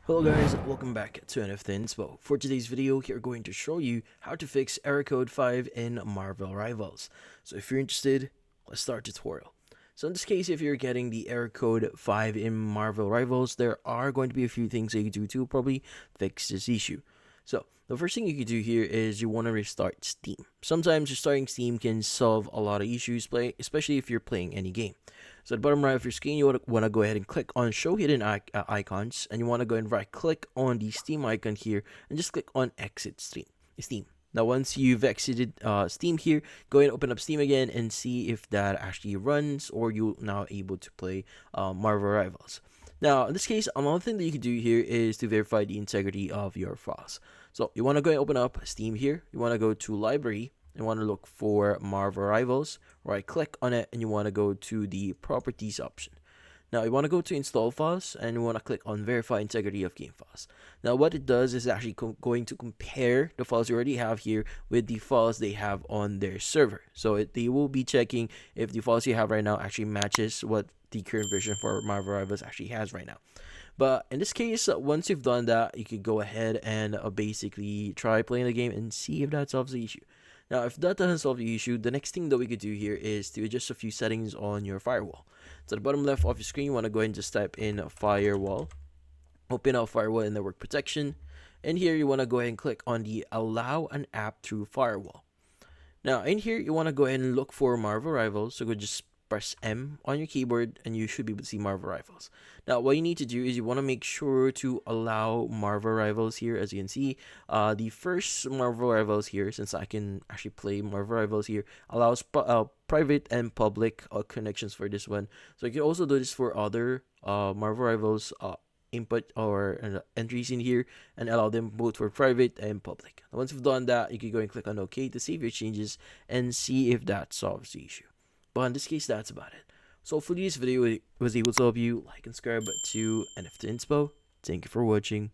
Hello guys, welcome back to NFT Inspo. For today's video, we are going to show you how to fix error code 5 in Marvel Rivals. So if you're interested, let's start the tutorial. So in this case, if you're getting the error code 5 in Marvel Rivals, there are going to be a few things that you do to probably fix this issue. So the first thing you can do here is you want to restart Steam. Sometimes restarting Steam can solve a lot of issues, especially if you're playing any game. So at the bottom right of your screen, you want to go ahead and click on Show Hidden Icons, and you want to go and right click on the Steam icon here, and just click on Exit Steam. Now, once you've exited Steam here, go ahead and open up Steam again and see if that actually runs, or you're now able to play Marvel Rivals. Now, in this case, another thing that you can do here is to verify the integrity of your files. So you want to go and open up Steam here. You want to go to Library. You want to look for Marvel Rivals. Right click on it, and you want to go to the Properties option. Now you want to go to Install Files, and you want to click on Verify Integrity of Game Files. Now what it does is actually going to compare the files you already have here with the files they have on their server. So they will be checking if the files you have right now actually matches what the current version for Marvel Rivals actually has right now. But in this case, once you've done that, you could go ahead and basically try playing the game and see if that solves the issue. Now, if that doesn't solve the issue, the next thing that we could do here is to adjust a few settings on your firewall. So at the bottom left of your screen, you want to go ahead and just type in firewall. Open up firewall and network protection. And here you want to go ahead and click on the allow an app through firewall. Now, in here, you want to go ahead and look for Marvel Rivals. So go just press M on your keyboard and you should be able to see Marvel Rivals. Now, what you need to do is you want to make sure to allow Marvel Rivals here. As you can see, the first Marvel Rivals here, since I can actually play Marvel Rivals here, allows private and public connections for this one. So you can also do this for other Marvel Rivals input or entries in here and allow them both for private and public. Once you've done that, you can go and click on OK to save your changes and see if that solves the issue. But in this case, that's about it. So hopefully this video was able to help you. Like and subscribe to NFT Inspo. Thank you for watching.